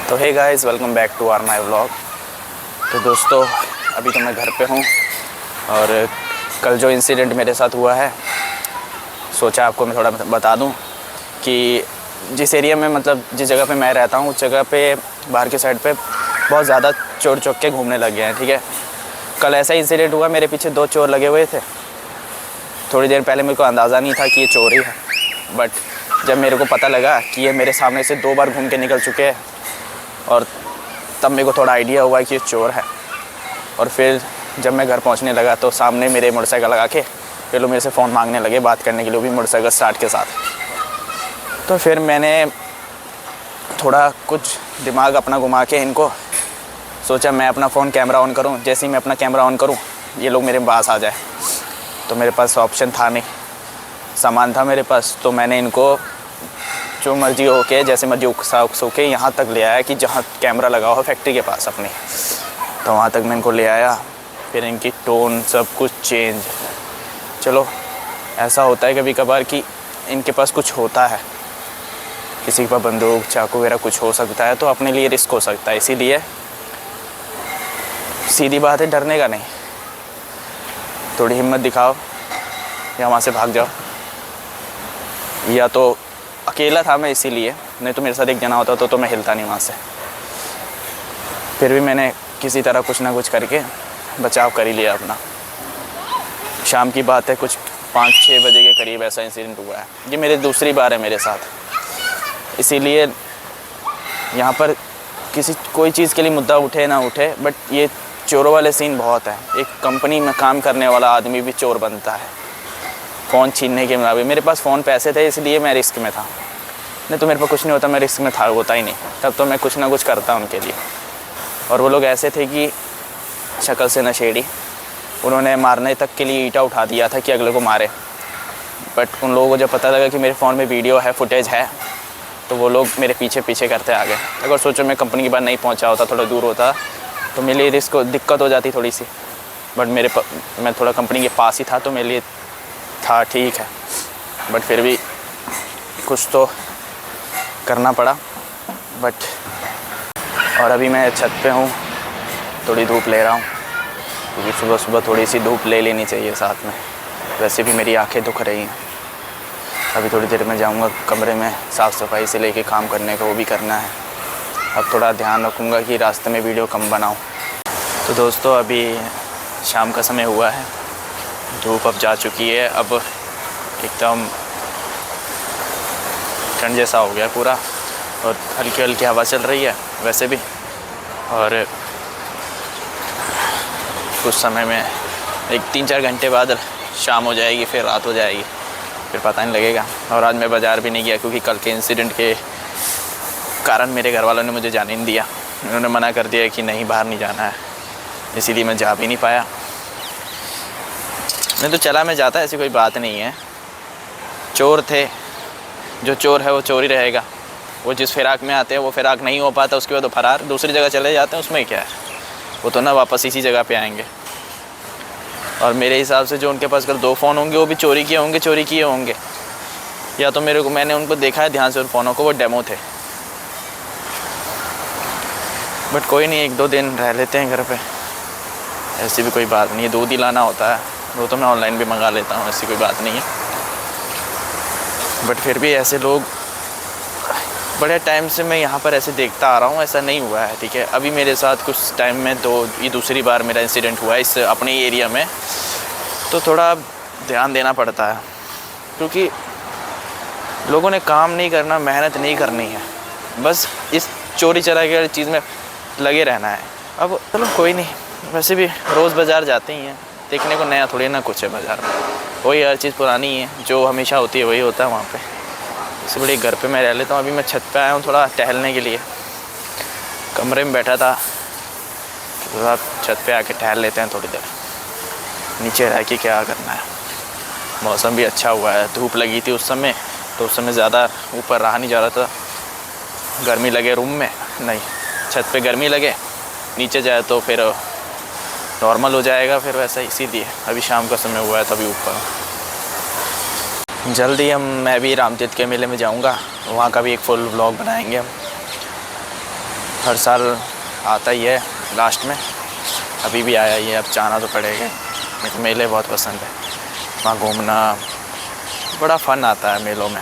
तो hey guys, welcome back to our my vlog. तो दोस्तों, अभी तो मैं घर पे हूँ और कल जो इंसिडेंट मेरे साथ हुआ है सोचा आपको मैं थोड़ा बता दूँ कि जिस एरिया में जिस जगह पे मैं रहता हूँ उस जगह पे बाहर की साइड पे बहुत ज़्यादा चोर चौके घूमने लग गए हैं। ठीक है, कल ऐसा इंसिडेंट हुआ, मेरे पीछे 2 चोर लगे हुए थे। थोड़ी देर पहले मेरे को अंदाज़ा नहीं था कि ये चोर ही है, बट जब मेरे को पता लगा कि ये मेरे सामने से 2 बार घूम के निकल चुके हैं और तब मेरे को थोड़ा आइडिया हुआ कि ये चोर है। और फिर जब मैं घर पहुंचने लगा तो सामने मेरे मोटरसाइकिल लगा के फिर लोग मेरे से फ़ोन मांगने लगे बात करने के लिए, भी मोटरसाइकिल स्टार्ट के साथ। तो फिर मैंने थोड़ा कुछ दिमाग अपना घुमा के इनको सोचा मैं अपना फ़ोन कैमरा ऑन करूं। जैसे ही मैं अपना कैमरा ऑन करूं ये लोग मेरे पास आ जाए। तो मेरे पास ऑप्शन था नहीं, सामान था मेरे पास, तो मैंने इनको जो मर्जी हो के जैसे मर्जी उकसा के यहाँ तक ले आया कि जहाँ कैमरा लगा हो फैक्ट्री के पास अपनी, तो वहाँ तक मैं इनको ले आया। फिर इनकी टोन सब कुछ चेंज। चलो, ऐसा होता है कभी कभार कि इनके पास कुछ होता है, किसी के पास बंदूक चाकू वगैरह कुछ हो सकता है, तो अपने लिए रिस्क हो सकता है। इसीलिए सीधी बात है, डरने का नहीं, थोड़ी हिम्मत दिखाओ या वहाँ से भाग जाओ। या तो अकेला था मैं इसीलिए, नहीं तो मेरे साथ एक जना होता तो मैं हिलता नहीं वहाँ से। फिर भी मैंने किसी तरह कुछ ना कुछ करके बचाव कर ही लिया अपना। शाम की बात है, कुछ 5-6 बजे के करीब ऐसा इंसिडेंट हुआ है। ये मेरी दूसरी बार है मेरे साथ, इसीलिए यहाँ पर कोई चीज़ के लिए मुद्दा उठे ना उठे, बट ये चोरों वाले सीन बहुत है। एक कंपनी में काम करने वाला आदमी भी चोर बनता है फ़ोन छीनने के मुताबिक। मेरे पास फ़ोन पैसे थे इसलिए मैं रिस्क में था, नहीं तो मेरे पास कुछ नहीं होता, मैं रिस्क में होता ही नहीं। तब तो मैं कुछ ना कुछ करता उनके लिए। और वो लोग ऐसे थे कि शक्ल से नशेड़ी, उन्होंने मारने तक के लिए ईंटा उठा दिया था कि अगले को मारे। बट उन लोगों को जब पता लगा कि मेरे फ़ोन में वीडियो है, फुटेज है, तो वो लोग मेरे पीछे पीछे करते आ गए। अगर सोचो मैं कंपनी के बाद नहीं पहुंचा होता, थोड़ा दूर होता, तो मेरे लिए रिस्क दिक्कत हो जाती थोड़ी सी। बट मैं थोड़ा कंपनी के पास ही था तो मेरे लिए था ठीक है, बट फिर भी कुछ तो करना पड़ा। और अभी मैं छत पे हूँ, थोड़ी धूप ले रहा हूँ, क्योंकि सुबह सुबह थोड़ी सी धूप ले लेनी चाहिए साथ में। वैसे भी मेरी आंखें दुख रही हैं। अभी थोड़ी देर में जाऊँगा कमरे में, साफ़ सफाई से लेके काम करने का वो भी करना है। अब थोड़ा ध्यान रखूँगा कि रास्ते में वीडियो कम बनाऊँ। तो दोस्तों, अभी शाम का समय हुआ है, धूप अब जा चुकी है, अब एकदम ठंड जैसा हो गया पूरा, और हल्की हल्की हवा चल रही है वैसे भी। और कुछ समय में 3-4 घंटे बाद शाम हो जाएगी, फिर रात हो जाएगी, फिर पता नहीं लगेगा। और आज मैं बाज़ार भी नहीं गया क्योंकि कल के इंसिडेंट के कारण मेरे घर वालों ने मुझे जाने नहीं दिया। उन्होंने मना कर दिया कि नहीं, बाहर नहीं जाना है, इसीलिए मैं जा भी नहीं पाया। नहीं तो चला मैं जाता, ऐसी कोई बात नहीं है। चोर थे, जो चोर है वो चोर ही रहेगा। वो जिस फिराक में आते हैं वो फिराक नहीं हो पाता, उसके बाद तो फरार दूसरी जगह चले जाते हैं, उसमें क्या है, वो तो ना वापस इसी जगह पे आएंगे। और मेरे हिसाब से जो उनके पास कल 2 फ़ोन होंगे वो भी चोरी किए होंगे। या तो मैंने उनको देखा है ध्यान से उन फ़ोनों को, वो डेमो थे। बट कोई नहीं, 1-2 दिन रह लेते हैं घर पे, ऐसी भी कोई बात नहीं है। दूध ही लाना होता है, वो तो मैं ऑनलाइन भी मंगा लेता हूँ, ऐसी कोई बात नहीं है। बट फिर भी ऐसे लोग, बड़े टाइम से मैं यहाँ पर ऐसे देखता आ रहा हूँ, ऐसा नहीं हुआ है। ठीक है, अभी मेरे साथ कुछ टाइम में ये दूसरी बार मेरा इंसिडेंट हुआ है इस अपने एरिया में। तो थोड़ा ध्यान देना पड़ता है, क्योंकि लोगों ने काम नहीं करना, मेहनत नहीं करनी है, बस इस चोरी चोरी की चीज़ में लगे रहना है। अब चलो कोई नहीं, वैसे भी रोज़ बाज़ार जाते ही हैं, देखने को नया थोड़ी ना कुछ है बाज़ार में, वही हर चीज़ पुरानी है, जो हमेशा होती है वही होता है वहाँ पे। इससे बड़ी घर पे मैं रह लेता हूँ। अभी मैं छत पे आया हूँ थोड़ा टहलने के लिए, कमरे में बैठा था, थोड़ा छत पे आके टहल लेते हैं थोड़ी देर, नीचे रह के क्या करना है। मौसम भी अच्छा हुआ है, धूप लगी थी उस समय, तो उस समय ज़्यादा ऊपर रहा नहीं जा रहा था, गर्मी लगे रूम में, नहीं छत पे गर्मी लगे, नीचे जाए तो फिर नॉर्मल हो जाएगा फिर वैसा। इसीलिए अभी शाम का समय हुआ है तभी ऊपर। जल्दी मैं भी रामतीर्थ के मेले में जाऊंगा, वहाँ का भी एक फुल व्लॉग बनाएंगे हम। हर साल आता ही है लास्ट में, अभी भी आया ही है, अब जाना तो पड़ेगा। मेरे को मेले बहुत पसंद है, वहाँ घूमना बड़ा फ़न आता है मेलों में।